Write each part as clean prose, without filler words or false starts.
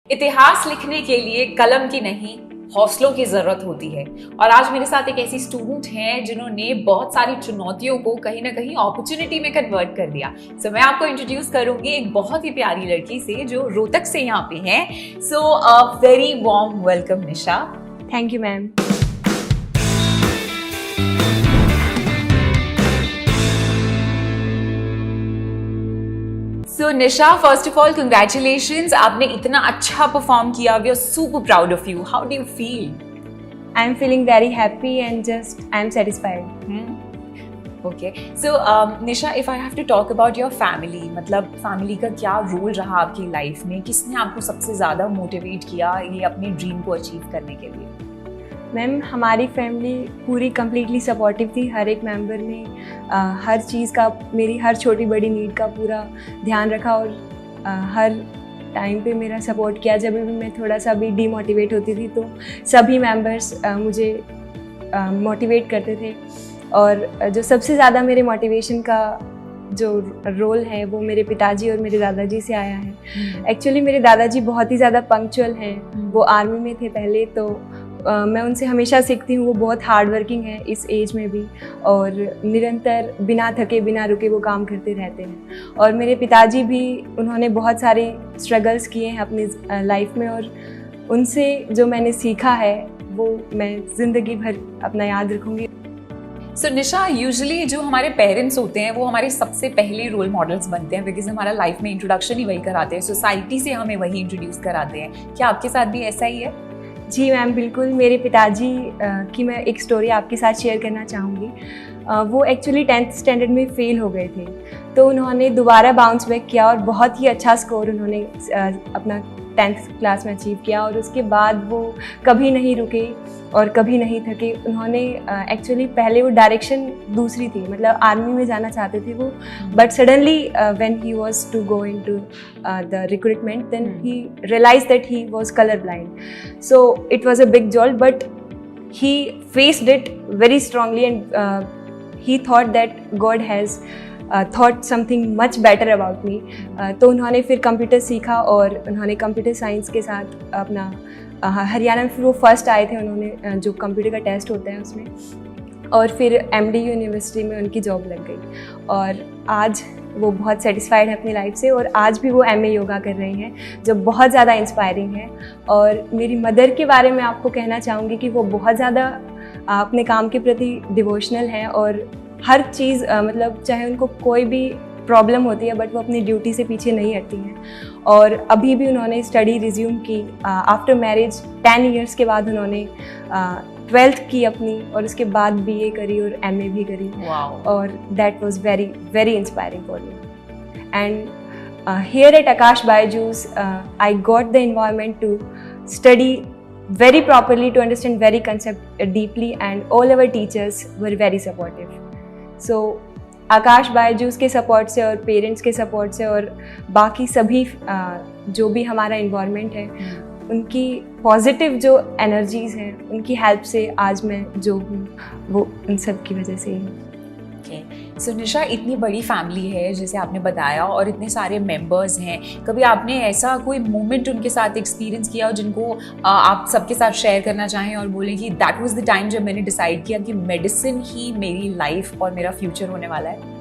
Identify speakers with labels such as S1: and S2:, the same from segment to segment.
S1: इतिहास लिखने के लिए कलम की नहीं, हौसलों की जरूरत होती है। और आज मेरे साथ एक ऐसी स्टूडेंट हैं जिन्होंने बहुत सारी चुनौतियों को कहीं ना कहीं अपॉर्चुनिटी में कन्वर्ट कर दिया। सो मैं आपको इंट्रोड्यूस करूंगी एक बहुत ही प्यारी लड़की से जो रोहतक से यहाँ पे है। So very warm welcome Nisha.
S2: Thank you ma'am.
S1: So Nisha, first of all, congratulations. आपने इतना अच्छा परफॉर्म किया. We are super proud of you. How do you feel?
S2: I am feeling very happy and just I am satisfied.
S1: Okay. So Nisha, if I have to talk about your family, मतलब family का क्या role रहा आपकी life में? किसने आपको सबसे ज़्यादा मोटिवेट किया ये अपने ड्रीम को अचीव करने के लिए?
S2: मैम, हमारी फैमिली पूरी कम्प्लीटली सपोर्टिव थी। हर एक मेंबर ने हर चीज़ का, मेरी हर छोटी बड़ी नीड का पूरा ध्यान रखा और हर टाइम पे मेरा सपोर्ट किया। जब भी मैं थोड़ा सा भी डीमोटिवेट होती थी तो सभी मेंबर्स मुझे मोटिवेट करते थे। और जो सबसे ज़्यादा मेरे मोटिवेशन का जो रोल है वो मेरे पिताजी और मेरे दादाजी से आया है। एक्चुअली मेरे दादाजी बहुत ही ज़्यादा पंक्चुअल हैं। वो आर्मी में थे पहले, तो मैं उनसे हमेशा सीखती हूँ। वो बहुत हार्ड वर्किंग है इस एज में भी और निरंतर बिना थके बिना रुके वो काम करते रहते हैं। और मेरे पिताजी भी, उन्होंने बहुत सारे स्ट्रगल्स किए हैं अपनी लाइफ में और उनसे जो मैंने सीखा है वो मैं ज़िंदगी भर अपना याद रखूँगी।
S1: सो निशा, यूजुअली जो हमारे पेरेंट्स होते हैं वो हमारे सबसे पहले रोल मॉडल्स बनते हैं, बिकॉज हमारा लाइफ में इंट्रोडक्शन ही वही कराते हैं, सोसाइटी से हमें वही इंट्रोड्यूस कराते हैं। क्या आपके साथ भी ऐसा ही है?
S2: जी मैम, बिल्कुल। मेरे पिताजी की मैं एक स्टोरी आपके साथ शेयर करना चाहूँगी। वो एक्चुअली 10th स्टैंडर्ड में फ़ेल हो गए थे, तो उन्होंने दोबारा बाउंस बैक किया और बहुत ही अच्छा स्कोर उन्होंने अपना 10th क्लास में अचीव किया। और उसके बाद वो कभी नहीं रुके और कभी नहीं थके। उन्होंने एक्चुअली पहले वो डायरेक्शन दूसरी थी, मतलब आर्मी में जाना चाहते थे वो, but suddenly when he was to go into the recruitment then he realised that he was colour blind. So it was a big jolt, but he faced it very strongly and he thought that God has thought something much better about me. तो उन्होंने फिर computer सीखा और उन्होंने computer science के साथ अपना हरियाणा में फिर वो फर्स्ट आए थे। उन्होंने जो कंप्यूटर का टेस्ट होता है उसमें, और फिर MD यूनिवर्सिटी में उनकी जॉब लग गई और आज वो बहुत सेटिस्फाइड है अपनी लाइफ से। और आज भी वो MA योगा कर रही हैं, जो बहुत ज़्यादा इंस्पायरिंग है। और मेरी मदर के बारे में आपको कहना चाहूँगी कि वो बहुत ज़्यादा अपने काम के प्रति डिवोशनल हैं और हर चीज़, मतलब चाहे उनको कोई भी प्रॉब्लम होती है बट वो अपनी ड्यूटी से पीछे नहीं हटती हैं। और अभी भी उन्होंने स्टडी रिज्यूम की आफ्टर मैरिज 10 ईयर्स के बाद। उन्होंने 12th की अपनी और उसके बाद BA करी और MA भी करी। और that was very very inspiring for me. And here at Aakash Byju's I got the environment to study very properly, to understand very concept deeply, and all our teachers were very supportive. So आकाश बायजूस के support से और parents के support से और बाकी सभी जो भी हमारा इन्वायरमेंट है, उनकी पॉजिटिव जो एनर्जीज़ हैं, उनकी हेल्प से आज मैं जो हूँ वो उन सब की वजह से ही हूँ।
S1: सो निशा, इतनी बड़ी फैमिली है जैसे आपने बताया और इतने सारे मेंबर्स हैं, कभी आपने ऐसा कोई मोमेंट उनके साथ एक्सपीरियंस किया जिनको आप सबके साथ शेयर करना चाहें और बोलें कि दैट वाज द टाइम जब मैंने डिसाइड किया कि मेडिसिन ही मेरी लाइफ और मेरा फ्यूचर होने वाला है?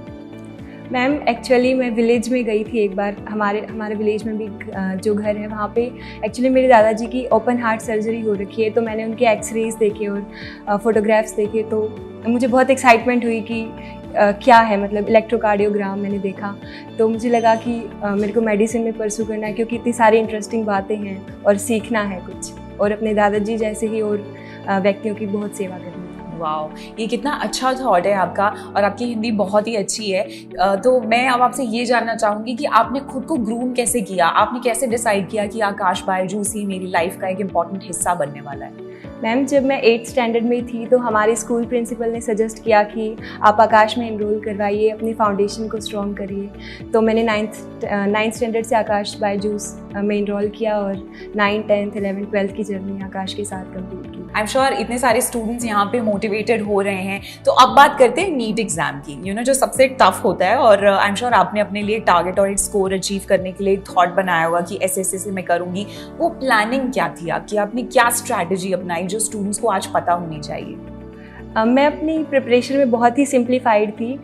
S2: मैम, एक्चुअली मैं विलेज में गई थी एक बार। हमारे विलेज में भी जो घर है वहाँ पे एक्चुअली मेरे दादाजी की ओपन हार्ट सर्जरी हो रखी है। तो मैंने उनके एक्सरेज देखे और फोटोग्राफ्स देखे, तो मुझे बहुत एक्साइटमेंट हुई कि क्या है, मतलब इलेक्ट्रोकार्डियोग्राम मैंने देखा। तो मुझे लगा कि मेरे को मेडिसिन में परस्यू करना है, क्योंकि इतनी सारी इंटरेस्टिंग बातें हैं और सीखना है कुछ, और अपने दादाजी जैसे ही और व्यक्तियों की बहुत सेवा करनी है।
S1: वाओ, ये कितना अच्छा थॉट है आपका, और आपकी हिंदी बहुत ही अच्छी है। तो मैं अब आपसे ये जानना चाहूँगी कि आपने खुद को ग्रूम कैसे किया? आपने कैसे डिसाइड किया कि आकाश बायजूस ही मेरी लाइफ का एक इम्पॉर्टेंट हिस्सा बनने वाला है?
S2: मैम, जब मैं 8th स्टैंडर्ड में थी तो हमारे स्कूल प्रिंसिपल ने सजेस्ट किया कि आप आकाश में एनरोल करवाइए, अपनी फाउंडेशन को स्ट्रॉन्ग करिए। तो मैंने 9th स्टैंडर्ड से आकाश बायजूस में एनरोल किया और 9, 10, 11, 12 की जर्नी आकाश के साथ कंप्लीट की।
S1: आई एम श्योर इतने सारे स्टूडेंट्स यहाँ पे मोटिवेटेड हो रहे हैं। तो अब बात करते हैं नीट एग्जाम की, जो सबसे टफ होता है, और आई एम श्योर आपने अपने लिए एक टारगेट और एक स्कोर अचीव करने के लिए एक थॉट बनाया होगा कि ऐसे से मैं करूंगी। वो प्लानिंग क्या थी आपकी, आपने क्या स्ट्रैटेजी अपनाई जो स्टूडेंट्स को आज पता होनी चाहिए?
S2: मैं अपनी प्रिपरेशन में बहुत ही सिंप्लीफाइड थी।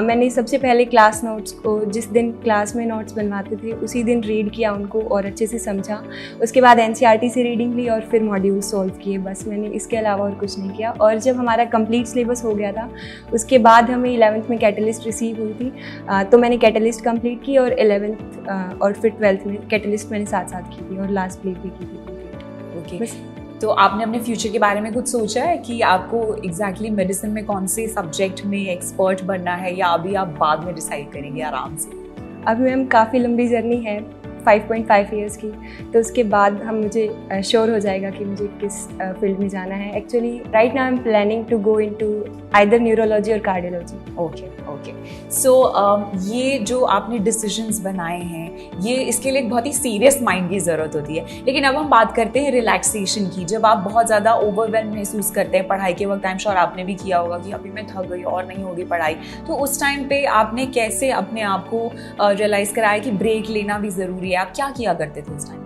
S2: मैंने सबसे पहले क्लास नोट्स को, जिस दिन क्लास में नोट्स बनवाते थे उसी दिन रीड किया उनको और अच्छे से समझा। उसके बाद एनसीईआरटी से रीडिंग ली और फिर मॉड्यूल सॉल्व किए। बस मैंने इसके अलावा और कुछ नहीं किया। और जब हमारा कंप्लीट सिलेबस हो गया था उसके बाद हमें 11th में कैटलिस्ट रिसीव हुई थी, तो मैंने कैटलिस्ट कंप्लीट की और 11th और फिर 12th में कैटलिस्ट मैंने साथ साथ की थी और लास्ट प्लेट भी की थी।
S1: ओके, तो आपने अपने फ्यूचर के बारे में कुछ सोचा है कि आपको एग्जैक्टली मेडिसिन में कौन से सब्जेक्ट में एक्सपर्ट बनना है, या अभी आप बाद में डिसाइड करेंगे आराम से?
S2: अभी मैम काफ़ी लंबी जर्नी है 5.5 ईयर्स की, तो उसके बाद मुझे श्योर हो जाएगा कि मुझे किस फील्ड में जाना है। Actually right now I am planning to go into either neurology और कार्डियोलॉजी।
S1: ओके, सो ये जो आपने डिसीजंस बनाए हैं, ये इसके लिए एक बहुत ही सीरियस माइंड की ज़रूरत होती है। लेकिन अब हम बात करते हैं रिलैक्सेशन की। जब आप बहुत ज़्यादा ओवरवेल्म महसूस करते हैं पढ़ाई के वक्त, आई एम श्योर आपने भी किया होगा कि अभी मैं थक गई और नहीं होगी पढ़ाई, तो उस टाइम पे आपने कैसे अपने आप को रियलाइज़ कराया कि ब्रेक लेना भी ज़रूरी है? आप क्या किया करते थे उस टाइम?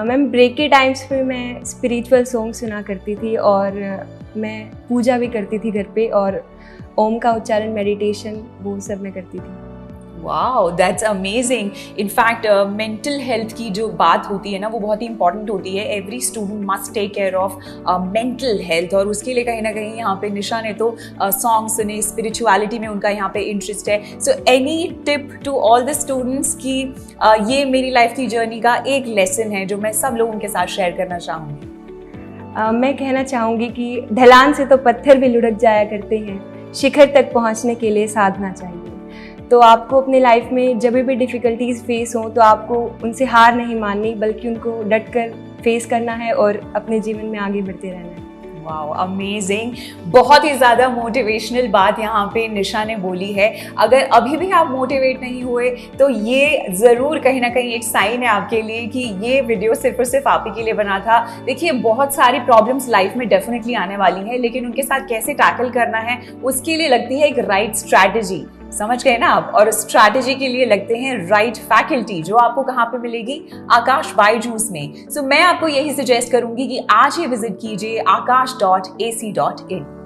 S2: मैम ब्रेक के टाइम्स पे मैं स्पिरिचुअल सॉन्ग सुना करती थी और मैं पूजा भी करती थी घर पे, और ओम का उच्चारण, मेडिटेशन, वो सब मैं करती थी।
S1: Wow, that's amazing. In fact mental health की जो बात होती है ना, वो बहुत ही इंपॉर्टेंट होती है। Every student must take care of mental health, और उसके लिए कहीं ना कहीं यहाँ पे निशा ने तो सॉन्ग सुने, स्पिरिचुअलिटी में उनका यहाँ पे इंटरेस्ट है। So any tip to all the students की ये मेरी लाइफ की जर्नी का एक लेसन है जो मैं सब लोगों के साथ शेयर करना चाहूँगी?
S2: मैं कहना चाहूँगी कि ढलान से तो पत्थर भी लुढ़क जाया करते हैं, शिखर तक पहुँचने के लिए साधना चाहिए। तो आपको अपने लाइफ में जब भी डिफ़िकल्टीज फेस हो तो आपको उनसे हार नहीं माननी, बल्कि उनको डट कर फेस करना है और अपने जीवन में आगे बढ़ते रहना है।
S1: Wow, amazing. बहुत ही ज़्यादा मोटिवेशनल बात यहाँ पे निशा ने बोली है। अगर अभी भी आप मोटिवेट नहीं हुए तो ये ज़रूर कहीं ना कहीं एक साइन है आपके लिए कि ये वीडियो सिर्फ और सिर्फ आप ही के लिए बना था। देखिए, बहुत सारी प्रॉब्लम्स लाइफ में डेफिनेटली आने वाली हैं, लेकिन उनके साथ कैसे टैकल करना है उसके लिए लगती है एक राइट स्ट्रैटेजी। समझ गए ना आप? और स्ट्रैटेजी के लिए लगते हैं राइट फैकल्टी, जो आपको कहाँ पे मिलेगी? आकाश बायजूस में। सो मैं आपको यही सजेस्ट करूंगी कि आज ही विजिट कीजिए akash.ac.in।